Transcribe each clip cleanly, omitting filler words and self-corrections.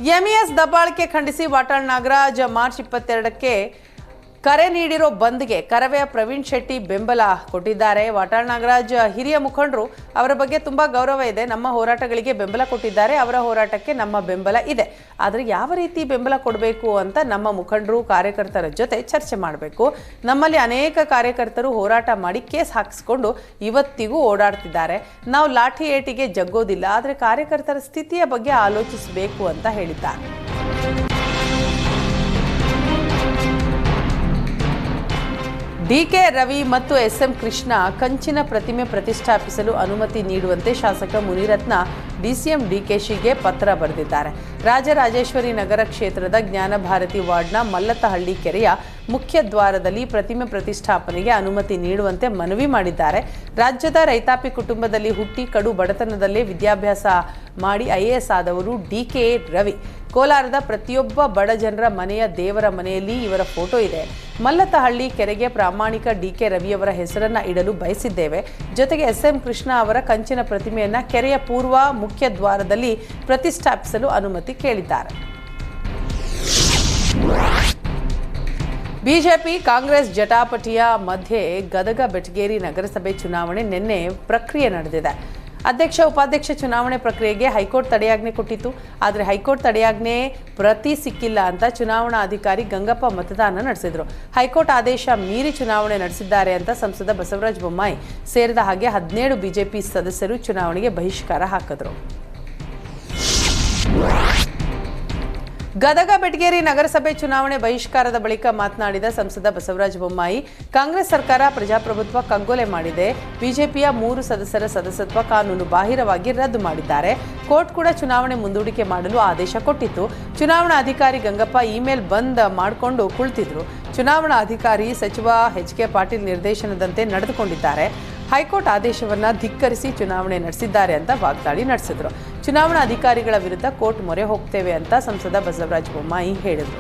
MES ದಬ್ಬಾಳಿಕೆ ಖಂಡಿಸಿ Vatal Nagaraj March 22ಕ್ಕೆ ಕರೆ ನೀಡಿರೋ ಬಂದ್ಗೆ ಕರವೆಯ ಪ್ರವೀಣ್ ಶೆಟ್ಟಿ ಬೆಂಬಲ ಕೊಟ್ಟಿದ್ದಾರೆ. ವಾಟಾಳ್ ನಾಗರಾಜ್ ಹಿರಿಯ ಮುಖಂಡರು, ಅವರ ಬಗ್ಗೆ ತುಂಬಾ ಗೌರವ ಇದೆ. ನಮ್ಮ ಹೋರಾಟಗಳಿಗೆ ಬೆಂಬಲ ಕೊಟ್ಟಿದ್ದಾರೆ, ಅವರ ಹೋರಾಟಕ್ಕೆ ನಮ್ಮ ಬೆಂಬಲ ಇದೆ. ಆದರೆ ಯಾವ ರೀತಿ ಬೆಂಬಲ ಕೊಡಬೇಕು ಅಂತ ನಮ್ಮ ಮುಖಂಡರು ಕಾರ್ಯಕರ್ತರ ಜೊತೆ ಚರ್ಚೆ ಮಾಡಬೇಕು. ನಮ್ಮಲ್ಲಿ ಅನೇಕ ಕಾರ್ಯಕರ್ತರು ಹೋರಾಟ ಮಾಡಿ ಕೇಸ್ ಹಾಕಿಸ್ಕೊಂಡು ಇವತ್ತಿಗೂ ಓಡಾಡ್ತಿದ್ದಾರೆ. ನಾವು ಲಾಠಿ ಏಟಿಗೆ ಜಗ್ಗೋದಿಲ್ಲ, ಆದರೆ ಕಾರ್ಯಕರ್ತರ ಸ್ಥಿತಿಯ ಬಗ್ಗೆ ಆಲೋಚಿಸಬೇಕು ಅಂತ ಹೇಳಿದ್ದಾರೆ. ಡಿಕೆ ರವಿ ಮತ್ತು ಎಸ್ಎಂ ಕೃಷ್ಣ ಕಂಚಿನ ಪ್ರತಿಮೆ ಪ್ರತಿಷ್ಠಾಪಿಸಲು ಅನುಮತಿ ನೀಡುವಂತೆ ಶಾಸಕ ಮುನಿರತ್ನ ಡಿಸಿಎಂ ಡಿಕೆಶಿಗೆ ಪತ್ರ ಬರೆದಿದ್ದಾರೆ. ರಾಜರಾಜೇಶ್ವರಿ ನಗರ ಕ್ಷೇತ್ರದ ಜ್ಞಾನಭಾರತಿ ವಾರ್ಡ್ನ ಮಲ್ಲತ್ತಹಳ್ಳಿ ಕೆರೆಯ ಮುಖ್ಯ ದ್ವಾರದಲ್ಲಿ ಪ್ರತಿಮೆ ಪ್ರತಿಷ್ಠಾಪನೆಗೆ ಅನುಮತಿ ನೀಡುವಂತೆ ಮನವಿ ಮಾಡಿದ್ದಾರೆ. ರಾಜ್ಯದ ರೈತಾಪಿ ಕುಟುಂಬದಲ್ಲಿ ಹುಟ್ಟಿ ಕಡು ಬಡತನದಲ್ಲೇ ವಿದ್ಯಾಭ್ಯಾಸ ಮಾಡಿ ಐಎಎಸ್ ಆದವರು ಡಿಕೆ ರವಿ. ಕೋಲಾರದ ಪ್ರತಿಯೊಬ್ಬ ಬಡ ಜನರ ಮನೆಯ ದೇವರ ಮನೆಯಲ್ಲಿ ಇವರ ಫೋಟೋ ಇದೆ. ಮಲ್ಲತ್ತಹಳ್ಳಿ ಕೆರೆಗೆ ಪ್ರಾಮಾಣಿಕ ಡಿಕೆ ರವಿಯವರ ಹೆಸರನ್ನ ಇಡಲು ಬಯಸಿದ್ದೇವೆ. ಜೊತೆಗೆ ಎಸ್ಎಂ ಕೃಷ್ಣ ಅವರ ಕಂಚಿನ ಪ್ರತಿಮೆಯನ್ನ ಕೆರೆಯ ಪೂರ್ವ ಮುಖ್ಯ ದ್ವಾರದಲ್ಲಿ ಪ್ರತಿಷ್ಠಾಪಿಸಲು ಅನುಮತಿ ಕೇಳಿದ್ದಾರೆ. ಬಿಜೆಪಿ ಕಾಂಗ್ರೆಸ್ ಜಟಾಪಟಿಯ ಮಧ್ಯೆ ಗದಗ ಬೆಟಗೇರಿ ನಗರಸಭೆ ಚುನಾವಣೆ ನಿನ್ನೆ ಪ್ರಕ್ರಿಯೆ ನಡೆದಿದೆ. ಅಧ್ಯಕ್ಷ ಉಪಾಧ್ಯಕ್ಷ ಚುನಾವಣೆ ಪ್ರಕ್ರಿಯೆಗೆ ಹೈಕೋರ್ಟ್ ತಡೆಯಾಜ್ಞೆ ಕೊಟ್ಟಿತ್ತು. ಆದರೆ ಹೈಕೋರ್ಟ್ ತಡೆಯಾಜ್ಞೆ ಪ್ರತಿ ಸಿಕ್ಕಿಲ್ಲ ಅಂತ ಚುನಾವಣಾ ಅಧಿಕಾರಿ ಗಂಗಪ್ಪ ಮತದಾನ ನಡೆಸಿದ್ರು. ಹೈಕೋರ್ಟ್ ಆದೇಶ ಮೀರಿ ಚುನಾವಣೆ ನಡೆಸಿದ್ದಾರೆ ಅಂತ ಸಂಸದ ಬಸವರಾಜ ಬೊಮ್ಮಾಯಿ ಸೇರಿದ ಹಾಗೆ 17 ಬಿಜೆಪಿ ಸದಸ್ಯರು ಚುನಾವಣೆಗೆ ಬಹಿಷ್ಕಾರ ಹಾಕಿದ್ರು. ಗದಗ ಬೆಟಗೇರಿ ನಗರಸಭೆ ಚುನಾವಣೆ ಬಹಿಷ್ಕಾರದ ಬಳಿಕ ಮಾತನಾಡಿದ ಸಂಸದ ಬಸವರಾಜ ಬೊಮ್ಮಾಯಿ, ಕಾಂಗ್ರೆಸ್ ಸರ್ಕಾರ ಪ್ರಜಾಪ್ರಭುತ್ವ ಕಗ್ಗೊಲೆ ಮಾಡಿದೆ. ಬಿಜೆಪಿಯ 3 ಸದಸ್ಯರ ಸದಸ್ಯತ್ವ ಕಾನೂನು ಬಾಹಿರವಾಗಿ ರದ್ದು ಮಾಡಿದ್ದಾರೆ. ಕೋರ್ಟ್ ಕೂಡ ಚುನಾವಣೆ ಮುಂದೂಡಿಕೆ ಮಾಡಲು ಆದೇಶ ಕೊಟ್ಟಿತ್ತು. ಚುನಾವಣಾ ಅಧಿಕಾರಿ ಗಂಗಪ್ಪ ಇಮೇಲ್ ಬಂದ್ ಮಾಡಿಕೊಂಡು ಕುಳಿತಿದ್ರು. ಚುನಾವಣಾ ಅಧಿಕಾರಿ ಸಚಿವ ಎಚ್.ಕೆ. ಪಾಟೀಲ್ ನಿರ್ದೇಶನದಂತೆ ನಡೆದುಕೊಂಡಿದ್ದಾರೆ. ಹೈಕೋರ್ಟ್ ಆದೇಶವನ್ನ ಧಿಕ್ಕರಿಸಿ ಚುನಾವಣೆ ನಡೆಸಿದ್ದಾರೆ ಅಂತ ವಾಗ್ದಾಳಿ ನಡೆಸಿದ್ರು. ಚುನಾವಣಾ ಅಧಿಕಾರಿಗಳ ವಿರುದ್ಧ ಕೋರ್ಟ್ ಮೊರೆ ಹೋಗ್ತೇವೆ ಅಂತ ಸಂಸದ ಬಸವರಾಜ ಬೊಮ್ಮಾಯಿ ಹೇಳಿದರು.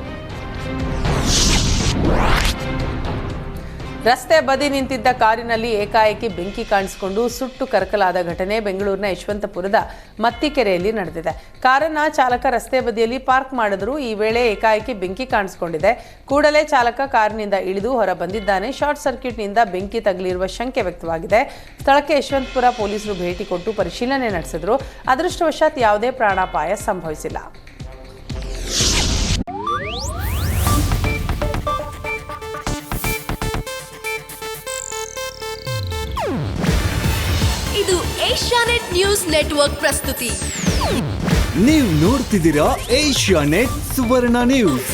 ರಸ್ತೆ ಬದಿ ನಿಂತಿದ್ದ ಕಾರಿನಲ್ಲಿ ಏಕಾಏಕಿ ಬೆಂಕಿ ಕಾಣಿಸಿಕೊಂಡು ಸುಟ್ಟು ಕರಕಲಾದ ಘಟನೆ ಬೆಂಗಳೂರಿನ ಯಶವಂತಪುರದ ಮತ್ತಿಕೆರೆಯಲ್ಲಿ ನಡೆದಿದೆ. ಕಾರನ್ನ ಚಾಲಕ ರಸ್ತೆ ಬದಿಯಲ್ಲಿ ಪಾರ್ಕ್ ಮಾಡಿದ್ರು. ಈ ವೇಳೆ ಏಕಾಏಕಿ ಬೆಂಕಿ ಕಾಣಿಸಿಕೊಂಡಿದೆ. ಕೂಡಲೇ ಚಾಲಕ ಕಾರಿನಿಂದ ಇಳಿದು ಹೊರ ಬಂದಿದ್ದಾನೆ. ಶಾರ್ಟ್ ಸರ್ಕ್ಯೂಟ್ನಿಂದ ಬೆಂಕಿ ತಗುಲಿರುವ ಶಂಕೆ ವ್ಯಕ್ತವಾಗಿದೆ. ಸ್ಥಳಕ್ಕೆ ಯಶವಂತಪುರ ಪೊಲೀಸರು ಭೇಟಿ ಕೊಟ್ಟು ಪರಿಶೀಲನೆ ನಡೆಸಿದ್ರು. ಅದೃಷ್ಟವಶಾತ್ ಯಾವುದೇ ಪ್ರಾಣಾಪಾಯ ಸಂಭವಿಸಿಲ್ಲ. ಇದು ಏಷ್ಯಾನೆಟ್ ನ್ಯೂಸ್ ನೆಟ್ವರ್ಕ್ ಪ್ರಸ್ತುತಿ. ನೀವು ನೋಡ್ತಿದ್ದೀರಾ ಏಷ್ಯಾನೆಟ್ ಸುವರ್ಣ ನ್ಯೂಸ್.